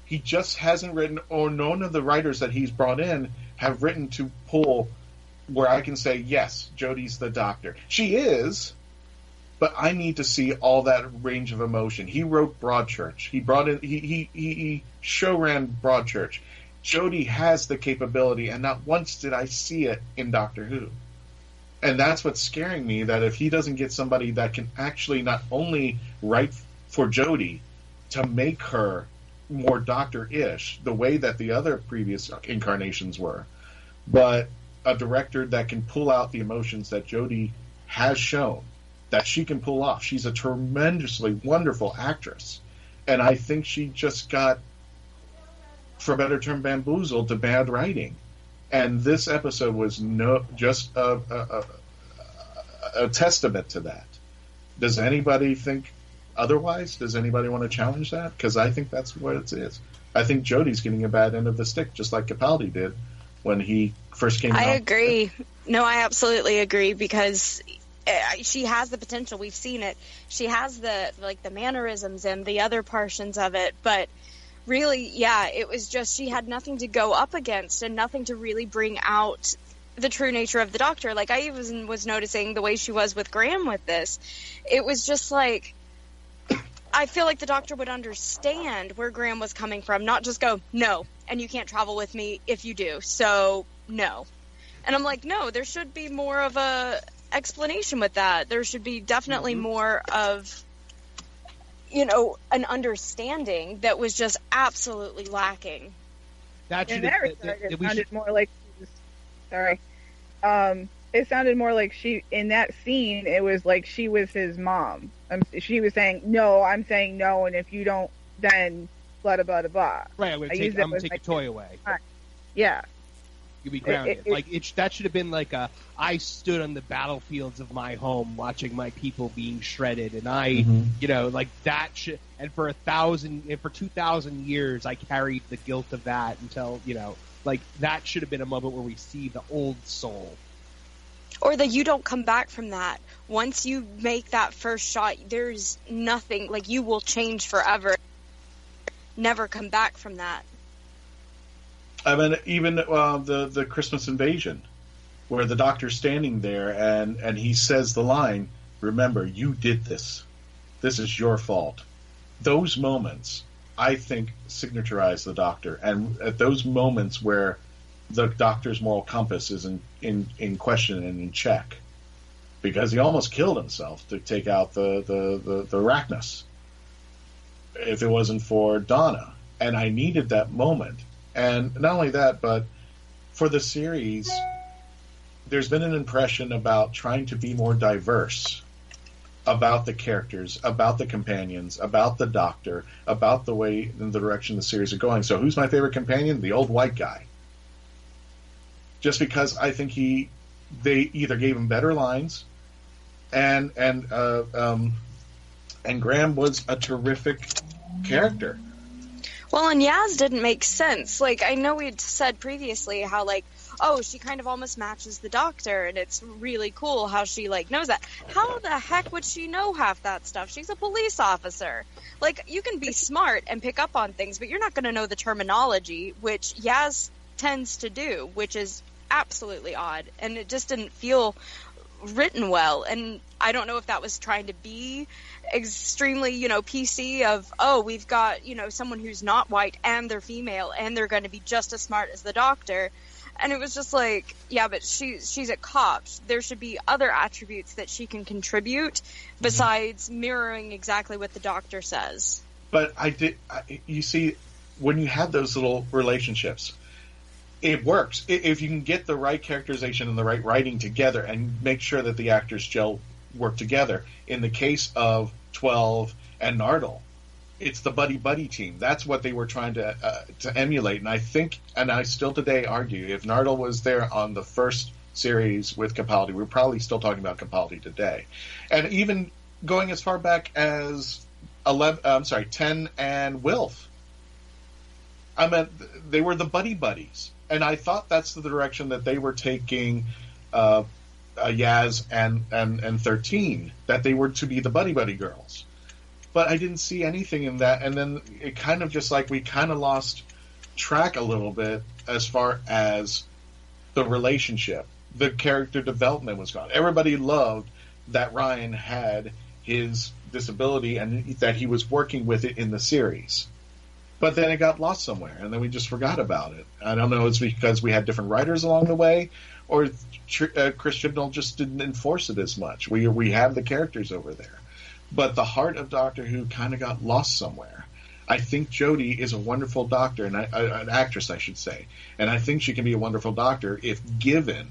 He just hasn't written, or none of the writers that he's brought in have written to pull where I can say, yes, Jodie's the Doctor. She is, but I need to see all that range of emotion. He wrote Broadchurch. He show ran Broadchurch. Jodie has the capability, and not once did I see it in Doctor Who. And that's what's scaring me, that if he doesn't get somebody that can actually not only write for Jodie to make her more Doctor-ish, the way that the other previous incarnations were, but a director that can pull out the emotions that Jodie has shown, that she can pull off. She's a tremendously wonderful actress. And I think she just got, for a better term, bamboozled to bad writing. And this episode was just a testament to that. Does anybody think otherwise? Does anybody want to challenge that? Because I think that's what it is. I think Jodie's getting a bad end of the stick, just like Capaldi did when he first came out. I agree. No, I absolutely agree, because she has the potential. We've seen it. She has the mannerisms and the other portions of it, but really, yeah, it was just she had nothing to go up against and nothing to really bring out the true nature of the Doctor. Like, I even was noticing the way she was with Graham with this. It was just like, I feel like the Doctor would understand where Graham was coming from, not just go, no, and you can't travel with me if you do, so no. And I'm like, no, there should be more of a explanation with that. There should be definitely more of, an understanding that was just absolutely lacking. That should it sounded more like she was, sorry. It sounded more like in that scene, it was like she was his mom. She was saying, no, I'm saying no, and if you don't, then blah, blah, blah, blah. Right, I'm going to take your toy away. Yeah. You'd be grounded. That should have been like I stood on the battlefields of my home watching my people being shredded, and that should, and for 2,000 years, I carried the guilt of that until, that should have been a moment where we see the old soul. Or that you don't come back from that. Once you make that first shot, there's nothing, you will change forever. Never come back from that. I mean, even the Christmas invasion, where the Doctor's standing there and he says the line, remember, you did this. This is your fault. Those moments, I think, signaturize the Doctor. And at those moments where the Doctor's moral compass is in question and in check, because he almost killed himself to take out the Arachnus if it wasn't for Donna. And I needed that moment. And not only that, but for the series, there's been an impression about trying to be more diverse about the characters, about the companions, about the Doctor, about the way and the direction the series are going. So who's my favorite companion? The old white guy. Just because I think they either gave him better lines, and Graham was a terrific character. Well, and Yaz didn't make sense. I know we'd said previously how, she kind of almost matches the Doctor, and it's really cool how she, knows that. How the heck would she know half that stuff? She's a police officer. You can be smart and pick up on things, but you're not going to know the terminology, which Yaz tends to do, which is absolutely odd, and it just didn't feel written well. And I don't know if that was trying to be extremely, PC of, we've got, someone who's not white and they're female and they're going to be just as smart as the Doctor. And it was just yeah, but she's a cop. There should be other attributes that she can contribute besides mirroring exactly what the Doctor says. But you see, when you have those little relationships, it works. If you can get the right characterization and the right writing together and make sure that the actors work together. In the case of 12 and Nardole, it's the buddy-buddy team. That's what they were trying to emulate. And I think, and I still today argue, if Nardole was there on the first series with Capaldi, we're probably still talking about Capaldi today. And even going as far back as 10 and Wilf. I mean, they were the buddy-buddies. And I thought that's the direction that they were taking Yaz and 13, that they were to be the buddy-buddy girls. But I didn't see anything in that, and then it kind of just we kind of lost track a little bit as far as the relationship. The character development was gone. Everybody loved that Ryan had his disability and that he was working with it in the series. But then it got lost somewhere, and then we just forgot about it. I don't know, it's because we had different writers along the way, or Chris Chibnall just didn't enforce it as much. We have the characters over there. But the heart of Doctor Who kind of got lost somewhere. I think Jodie is a wonderful doctor, and an actress, I should say. And I think she can be a wonderful doctor if given,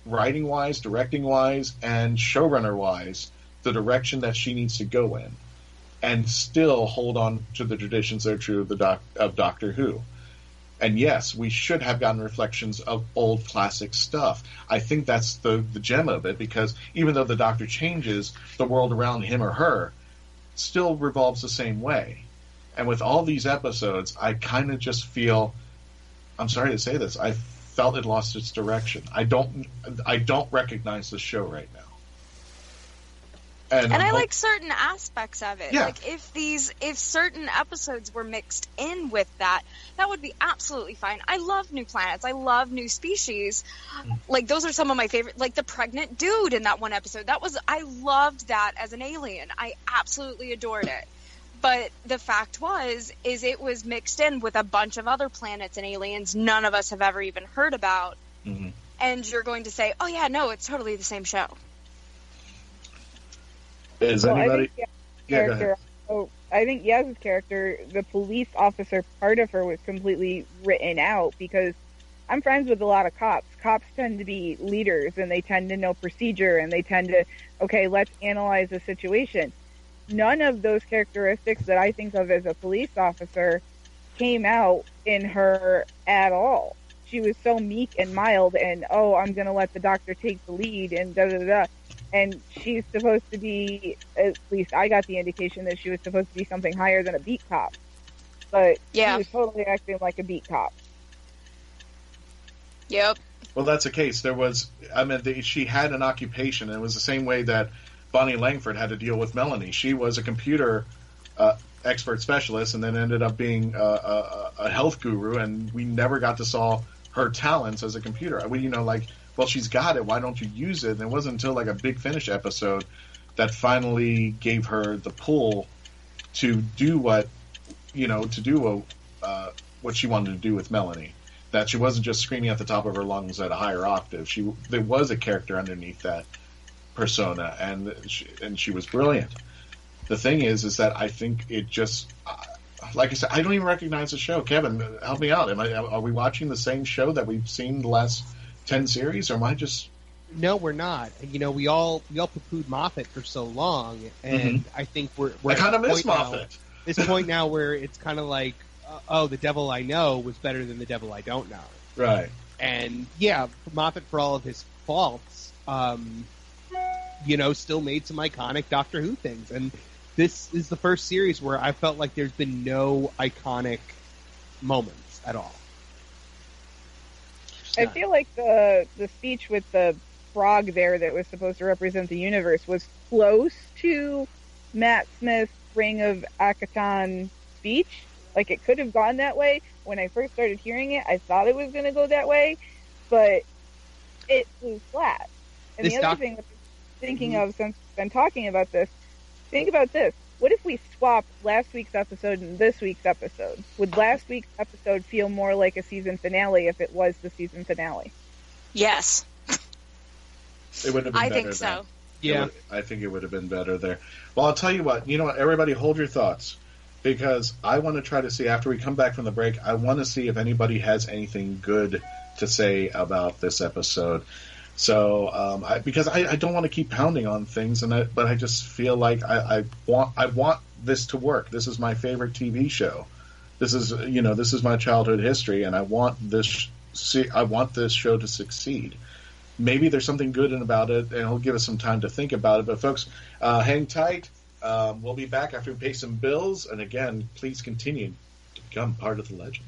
writing-wise, directing-wise, and showrunner-wise, the direction that she needs to go in. And still hold on to the traditions that are true of Doctor Who. And yes, we should have gotten reflections of old classic stuff. I think that's the gem of it, because even though the Doctor changes, the world around him or her still revolves the same way. And with all these episodes, I kind of just feel, I'm sorry to say this, I felt it lost its direction. I don't recognize the show right now. And I like certain aspects of it. Yeah. Like if certain episodes were mixed in with that would be absolutely fine. I love new planets. I love new species. Like those are some of my favorite, like the pregnant dude in that one episode. I loved that as an alien. I absolutely adored it. But the fact is it was mixed in with a bunch of other planets and aliens none of us have ever even heard about. Mm-hmm. And you're going to say, oh yeah, no, it's totally the same show. Is anybody? I think Yaz's character, the police officer part of her, was completely written out because I'm friends with a lot of cops. Cops tend to be leaders and they tend to know procedure and they tend to, okay, let's analyze the situation. None of those characteristics that I think of as a police officer came out in her at all. She was so meek and mild and, oh, I'm going to let the doctor take the lead and da-da-da. And she's supposed to be, at least I got the indication that she was supposed to be something higher than a beat cop. But she was totally acting like a beat cop. Yep. Well, that's the case. She had an occupation, and it was the same way that Bonnie Langford had to deal with Melanie. She was a computer expert specialist and then ended up being a health guru, and we never got to saw her talents as a computer. Well, she's got it. Why don't you use it? And it wasn't until like a Big Finish episode that finally gave her the pull to do what she wanted to do with Melanie. That she wasn't just screaming at the top of her lungs at a higher octave. There was a character underneath that persona, and she was brilliant. The thing is that I think it just, like I said, I don't even recognize the show. Kevin, help me out. Are we watching the same show that we've seen the last 10 series, or am I just... No, we're not. We all poo-pooed Moffat for so long, and I think we're I kind of miss Moffat. This point now where it's kind of like, the Devil I Know was better than the Devil I Don't Know. Right. And Moffat, for all of his faults, still made some iconic Doctor Who things, and this is the first series where I felt like there's been no iconic moments at all. I feel like the speech with the frog there that was supposed to represent the universe was close to Matt Smith's Ring of Akhenaten speech. Like, it could have gone that way. When I first started hearing it, I thought it was going to go that way, but it was flat. And the other thing that I'm thinking of since I've been talking about this, think about this. What if we swapped last week's episode and this week's episode? Would last week's episode feel more like a season finale if it was the season finale? Yes. It would have been better. I think so. Yeah. I think it would have been better there. Well, I'll tell you what. You know what? Everybody hold your thoughts, because I want to try to see, after we come back from the break, I want to see if anybody has anything good to say about this episode. So, because I don't want to keep pounding on things, but I just feel like I want this to work. This is my favorite TV show. This is my childhood history, and I want this show to succeed. Maybe there's something good about it, and it'll give us some time to think about it. But folks, hang tight. We'll be back after we pay some bills, and again, please continue to become part of the legend.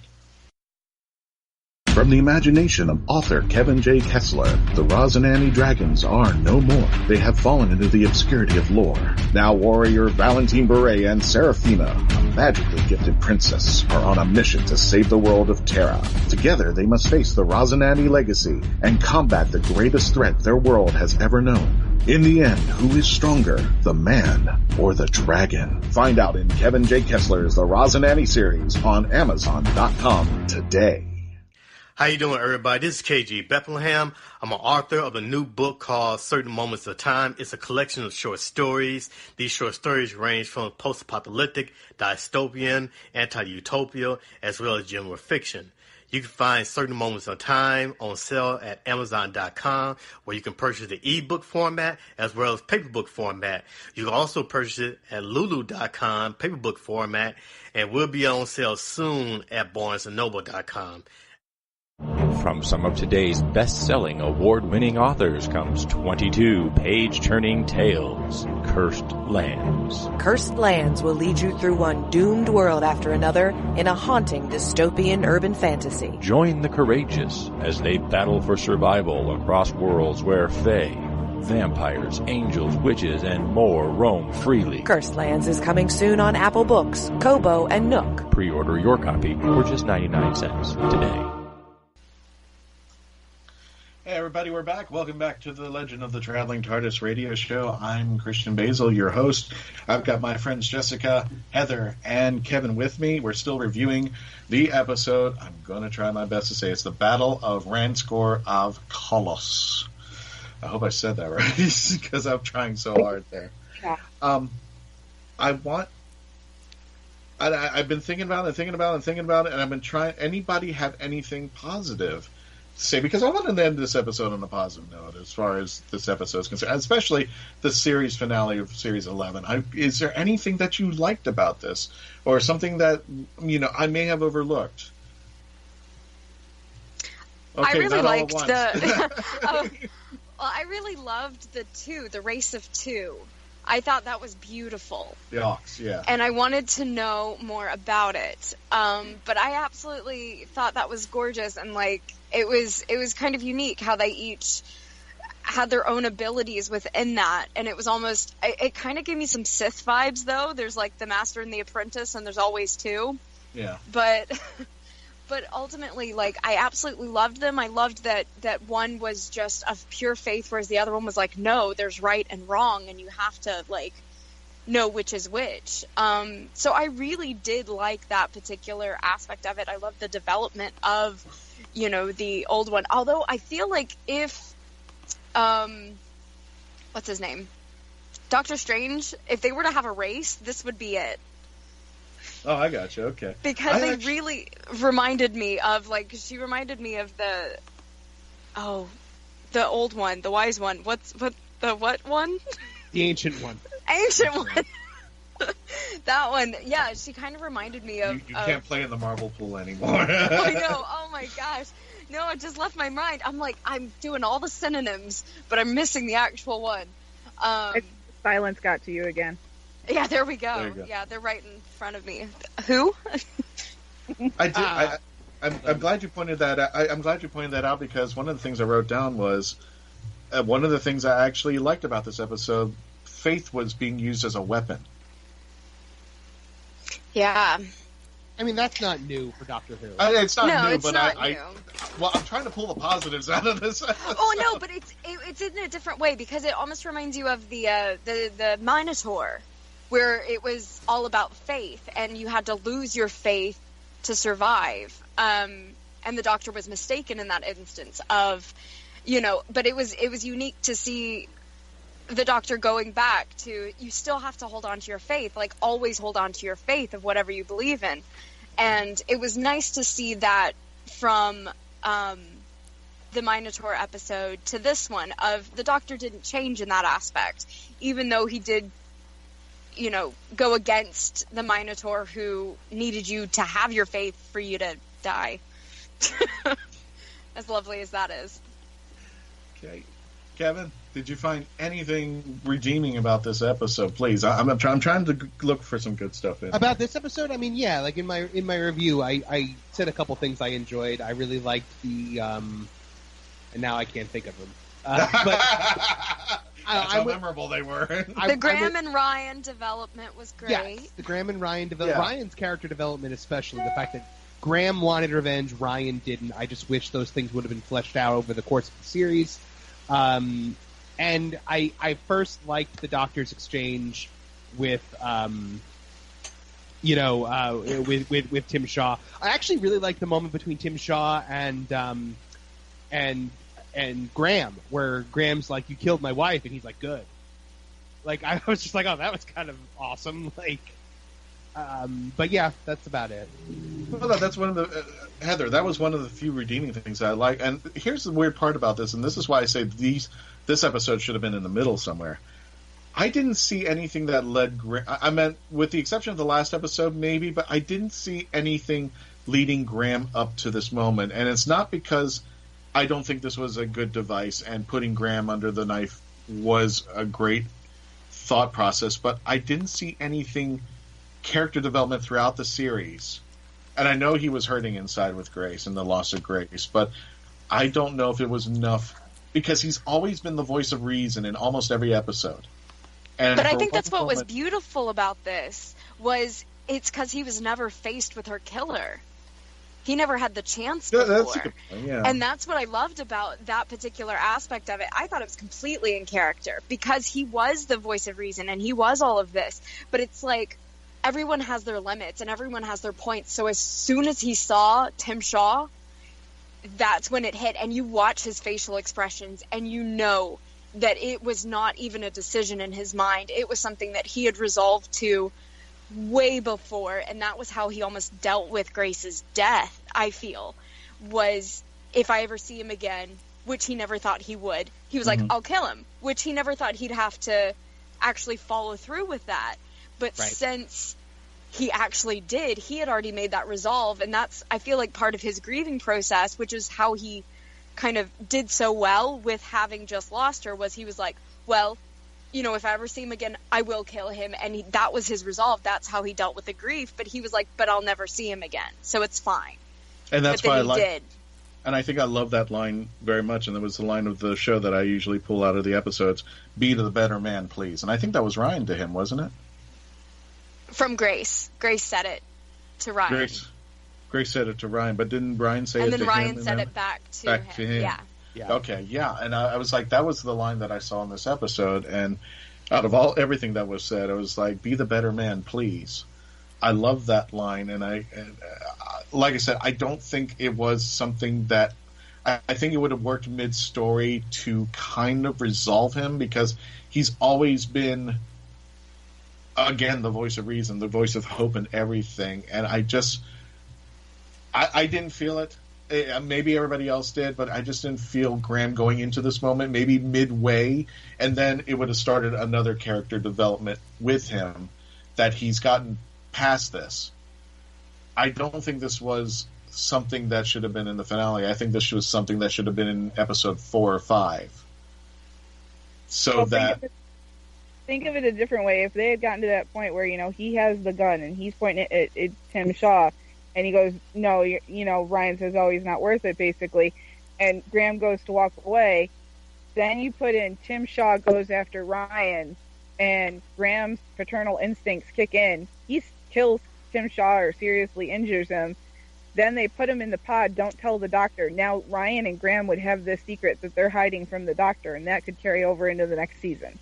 From the imagination of author Kevin J. Kessler, the Rosinante dragons are no more. They have fallen into the obscurity of lore. Now warrior Valentine Beret and Seraphina, a magically gifted princess, are on a mission to save the world of Terra. Together they must face the Rosinante legacy and combat the greatest threat their world has ever known. In the end, who is stronger, the man or the dragon? Find out in Kevin J. Kessler's The Rosinante series on Amazon.com today. How you doing, everybody? This is KG Bethlehem. I'm an author of a new book called Certain Moments of Time. It's a collection of short stories. These short stories range from post-apocalyptic, dystopian, anti-utopia, as well as general fiction. You can find Certain Moments of Time on sale at Amazon.com, where you can purchase the ebook format as well as paperbook format. You can also purchase it at Lulu.com, paperbook format, and will be on sale soon at BarnesandNoble.com. From some of today's best-selling, award-winning authors comes 22 page-turning tales, Cursed Lands. Cursed Lands will lead you through one doomed world after another in a haunting dystopian urban fantasy. Join the courageous as they battle for survival across worlds where fae, Vampires, angels, witches, and more roam freely. Cursed Lands is coming soon on Apple Books, Kobo, and Nook. Pre-order your copy for just 99 cents today. Hey everybody, we're back. Welcome back to the Legend of the Traveling Tardis radio show. I'm Christian Basel, your host. I've got my friends Jessica, Heather, and Kevin with me. We're still reviewing the episode. I'm going to try my best to say it's the Battle of Ranskoor of Kolos. I hope I said that right, because I'm trying so hard there. Yeah. I've been thinking about it, and I've been trying. Anybody have anything positive to say? Because I wanted to end this episode on a positive note as far as this episode is concerned, especially the series finale of Series 11. Is there anything that you liked about this, or something that I may have overlooked? Okay, I really liked the. Well, I really loved the race of two. I thought that was beautiful. The Ox, yeah. And I wanted to know more about it. But I absolutely thought that was gorgeous, and it was kind of unique how they each had their own abilities within that, and it was almost it kind of gave me some Sith vibes though. There's the Master and the Apprentice, and there's always two. Yeah. But ultimately, I absolutely loved them. I loved that one was just of pure faith, whereas the other one was no, there's right and wrong, and you have to, know which is which. So I really did like that particular aspect of it. I loved the development of, the old one. Although I feel like if, what's his name? Doctor Strange, if they were to have a race, this would be it. Oh, I got you. Okay. Because they really reminded me of, she reminded me of the old one, the wise one. What one? The ancient one. Ancient one. That one. Yeah, she kind of reminded me of... You can't play in the marble pool anymore. I know. Oh, my gosh. No, it just left my mind. I'm doing all the synonyms, but I'm missing the actual one. Silence got to you again. Yeah, there we go. Yeah, they're right in front of me. Who? I'm glad you pointed that out. I'm glad you pointed that out because one of the things I wrote down was one of the things I actually liked about this episode. Faith was being used as a weapon. Yeah. I mean, that's not new for Doctor Who. It's not new, it's but not new. Well, I'm trying to pull the positives out of this episode. Oh no, but it's in a different way because it almost reminds you of the Minotaur, where it was all about faith, and you had to lose your faith to survive. And the Doctor was mistaken in that instance of, but it was unique to see the Doctor going back to, you still have to hold on to your faith, always hold on to your faith of whatever you believe in. And it was nice to see that from the Minotaur episode to this one, of the Doctor didn't change in that aspect, even though he did go against the Minotaur who needed you to have your faith for you to die. As lovely as that is. Okay. Kevin, did you find anything redeeming about this episode? Please, I'm trying to look for some good stuff in about this episode. I mean, yeah, in my review, I said a couple things I enjoyed. I really liked the, and now I can't think of them. But that's how memorable they were. The Graham and Ryan development was great. Yes, the Graham and Ryan development. Yeah. Ryan's character development, especially the fact that Graham wanted revenge, Ryan didn't. I just wish those things would have been fleshed out over the course of the series. And I first liked the Doctor's exchange with, with Tim Shaw. I actually really liked the moment between Tim Shaw and Graham, where Graham's like, "You killed my wife," and he's like, "Good." I was just like, "Oh, that was kind of awesome." But yeah, that's about it. Well, that's one of the Heather. That was one of the few redeeming things I like. And here's the weird part about this, and this is why I say this episode should have been in the middle somewhere. I didn't see anything that led. I meant, with the exception of the last episode, maybe, but I didn't see anything leading Graham up to this moment. And it's not because I don't think this was a good device, and putting Graham under the knife was a great thought process, but I didn't see anything character development throughout the series. And I know he was hurting inside with Grace and the loss of Grace, but I don't know if it was enough because he's always been the voice of reason in almost every episode. But I think that's what was beautiful about this, was it's because he was never faced with her killer. He never had the chance before. That's a good point, yeah. And that's what I loved about that particular aspect of it. I thought it was completely in character, because he was the voice of reason and he was all of this. But it's like everyone has their limits and everyone has their points. So as soon as he saw Tim Shaw, that's when it hit. And you watch his facial expressions and you know that it was not even a decision in his mind. It was something that he had resolved to way before, and that was how he almost dealt with Grace's death, I feel, was if I ever see him again, which he never thought he would, he was like, I'll kill him, which he never thought he'd have to actually follow through with that. But since he actually did, he had already made that resolve, and that's, I feel like, part of his grieving process, which is how he kind of did so well with having just lost her, was he was like, well, you know, if I ever see him again, I will kill him. And that was his resolve. That's how he dealt with the grief. But he was like, but I'll never see him again. So it's fine. And that's why I did. And I think I love that line very much. And it was the line of the show that I usually pull out of the episodes. Be the better man, please. And I think that was Ryan to him, wasn't it? From Grace. Grace said it to Ryan. Grace said it to Ryan. But didn't Ryan say it to him? And then Ryan said it back to him. Yeah. Yeah. Okay, yeah, and I was like, that was the line that I saw in this episode, and out of everything that was said, I was like, be the better man, please. I love that line, and like I said, I don't think it was something that, I think it would have worked mid-story to kind of resolve him, because he's always been, again, the voice of reason, the voice of hope and everything, and I didn't feel it. Maybe everybody else did, but I just didn't feel Graham going into this moment, maybe midway, and then it would have started another character development with him that he's gotten past this. I don't think this was something that should have been in the finale. I think this was something that should have been in episode 4 or 5. So think of it a different way. If they had gotten to that point where, you know, he has the gun and he's pointing it at Tim Shaw, and he goes, no, you know, Ryan says, oh, he's not worth it, basically. And Graham goes to walk away. Then you put in Tim Shaw goes after Ryan, and Graham's paternal instincts kick in. He kills Tim Shaw or seriously injures him. Then they put him in the pod, don't tell the doctor. Now Ryan and Graham would have this secret that they're hiding from the doctor, and that could carry over into the next season.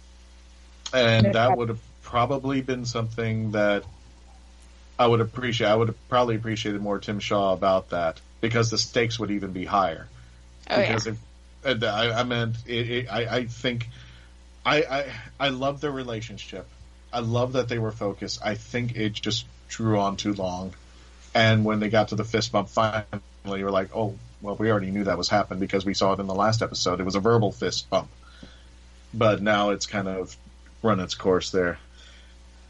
And that would have probably been something that I would appreciate. I would have probably appreciated more Tim Shaw about that, because the stakes would even be higher. Oh, because I think I love their relationship. I love that they were focused. I think it just drew on too long. And when they got to the fist bump finally, you were like, oh, well, we already knew that was happening because we saw it in the last episode. It was a verbal fist bump. But now it's kind of run its course there.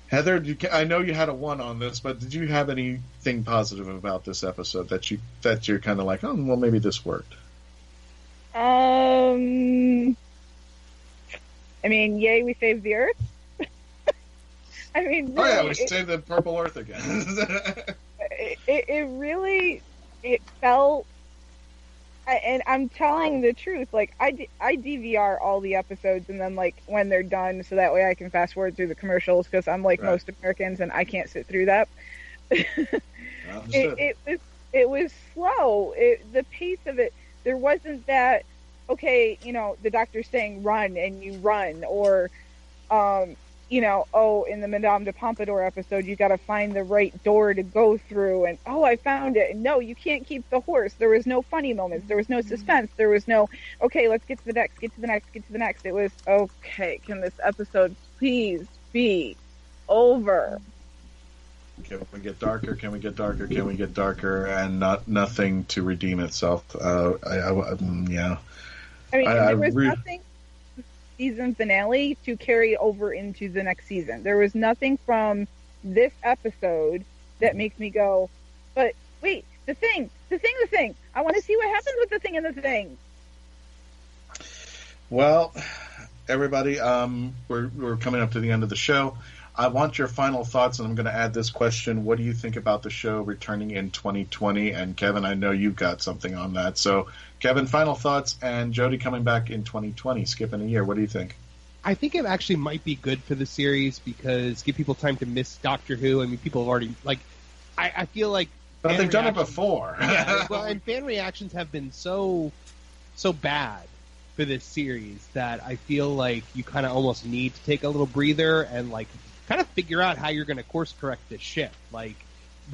Heather, I know you had a 1 on this, but did you have anything positive about this episode that you're kind of like, oh, well, maybe this worked? I mean, yay, we saved the Earth. I mean, really, oh yeah, we saved the Purple Earth again. it felt, and I'm telling the truth, like, I DVR all the episodes, and then, like, when they're done, so that way I can fast forward through the commercials, because I'm like most Americans, and I can't sit through that. It was slow. The pace of it, there wasn't that, okay, you know, the doctor's saying run, and you run, or, you know, oh, in the Madame de Pompadour episode, you got to find the right door to go through, and oh, I found it. And no, you can't keep the horse. There was no funny moments. There was no suspense. There was no, okay, let's get to the next, get to the next, get to the next. It was, okay, can this episode please be over? Can we get darker? Can we get darker? Can we get darker? And nothing to redeem itself. Yeah. I mean, there was nothing season finale to carry over into the next season. There was nothing from this episode that makes me go, but wait, the thing. I want to see what happens with the thing and the thing. Well, everybody, we're coming up to the end of the show. I want your final thoughts, and I'm going to add this question. What do you think about the show returning in 2020? And Kevin, I know you've got something on that. So, Kevin, final thoughts, and Jody coming back in 2020, skipping a year. What do you think? I think it actually might be good for the series because give people time to miss Doctor Who. I mean, people have already, like, I feel like... But they've done it before. Yeah, well, and fan reactions have been so bad for this series that I feel like you kind of almost need to take a little breather and, like, kind of figure out how you're going to course correct this ship. Like,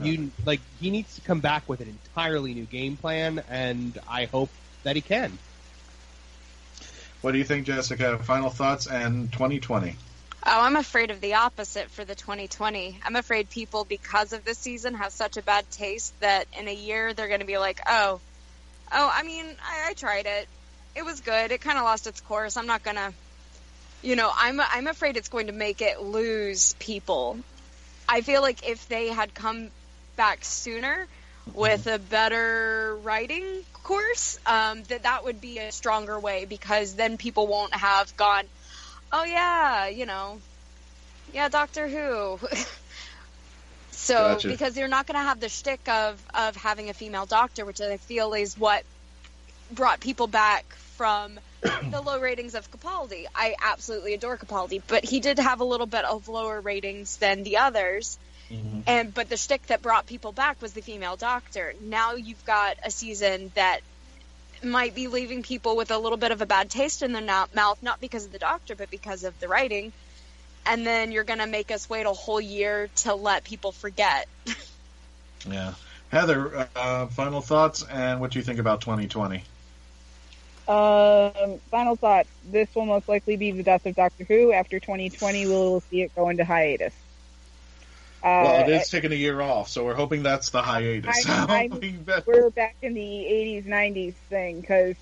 he needs to come back with an entirely new game plan, and I hope that he can. What do you think, Jessica? Final thoughts and 2020? Oh, I'm afraid of the opposite for the 2020. I'm afraid people, because of this season, have such a bad taste that in a year they're going to be like, I mean, I tried it. It was good. It kind of lost its course. I'm not going to... I'm afraid it's going to make it lose people. I feel like if they had come back sooner with a better writing course, that would be a stronger way, because then people won't have gone, oh yeah, Doctor Who. So, Gotcha. because you're not going to have the shtick of having a female doctor, which I feel is what brought people back from the low ratings of Capaldi. I absolutely adore Capaldi, but he did have a little bit of lower ratings than the others. Mm-hmm. But the shtick that brought people back was the female doctor. Now you've got a season that might be leaving people with a little bit of a bad taste in their mouth, not because of the doctor, but because of the writing. And then you're going to make us wait a whole year to let people forget. Yeah. Heather, final thoughts, and what do you think about 2020? Final thought. This will most likely be the death of Doctor Who. After 2020, we'll see it go into hiatus. Well, it is taking a year off, so we're hoping that's the hiatus. We're back in the 80s, 90s thing, because,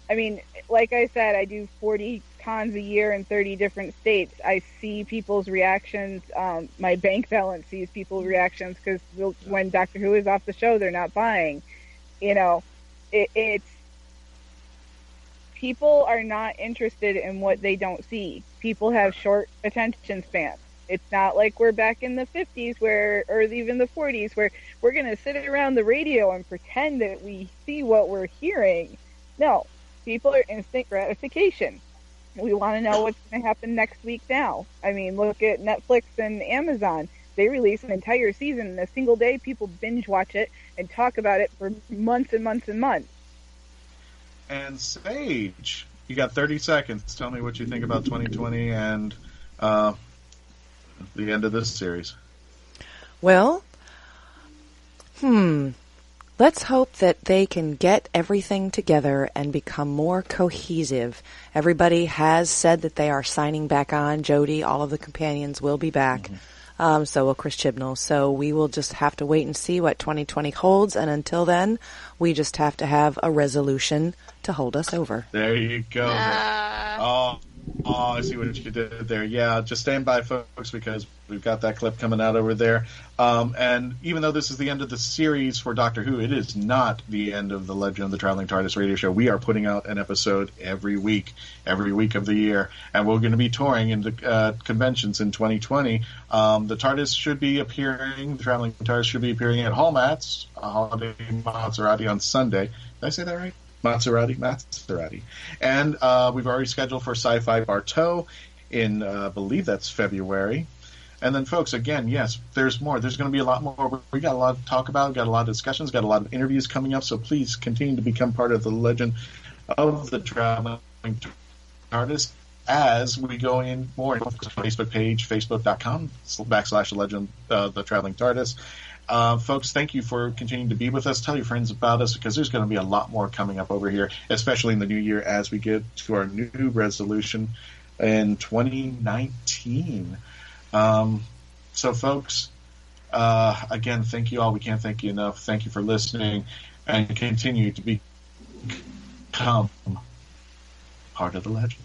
I mean, like I said, I do 40 cons a year in 30 different states. I see people's reactions. My bank balance sees people's reactions, because when Doctor Who is off the show, they're not buying. It's people are not interested in what they don't see. People have short attention spans. It's not like we're back in the 50s or even the 40s where we're going to sit around the radio and pretend that we see what we're hearing. No, people are instant gratification. We want to know what's going to happen next week now. I mean, look at Netflix and Amazon. They release an entire season in a single day. People binge watch it and talk about it for months and months and months. And Sage, you got 30 seconds. Tell me what you think about 2020 and the end of this series. Well, let's hope that they can get everything together and become more cohesive. Everybody has said that they are signing back on. Jodie, all of the companions will be back. So will Chris Chibnall. So we will just have to wait and see what 2020 holds. And until then, we just have to have a resolution to hold us over. There you go. Oh, I see what you did there. Yeah, just stand by, folks, because we've got that clip coming out over there. And even though this is the end of the series for Doctor Who, it is not the end of the Legend of the Traveling TARDIS radio show. We are putting out an episode every week of the year, and we're going to be touring into conventions in 2020. The TARDIS should be appearing, the Traveling TARDIS should be appearing at Hallmats, Holiday Maserati on Sunday. Did I say that right? Maserati. And we've already scheduled for Sci-Fi Bartow in, I believe that's February. And then, folks, again, yes, there's more. There's going to be a lot more. We got a lot to talk about. Got a lot of discussions. Got a lot of interviews coming up. So please continue to become part of the Legend of the Traveling TARDIS as we go in more into the Facebook page, facebook.com/Legend the Traveling TARDIS. Folks, thank you for continuing to be with us. Tell your friends about us, because there's going to be a lot more coming up over here, especially in the new year as we get to our new resolution in 2019. So, folks, again, thank you all. We can't thank you enough. Thank you for listening, and continue to become part of the legend.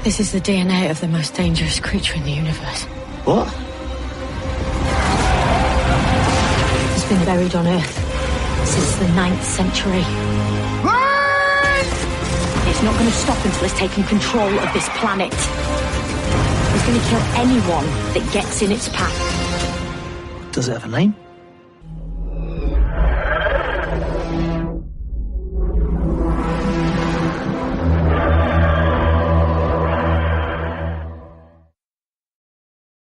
This is the DNA of the most dangerous creature in the universe. What? It's been buried on Earth since the 9th century. Run! it's not going to stop until it's taken control of this planet. It's going to kill anyone that gets in its path. Does it have a name?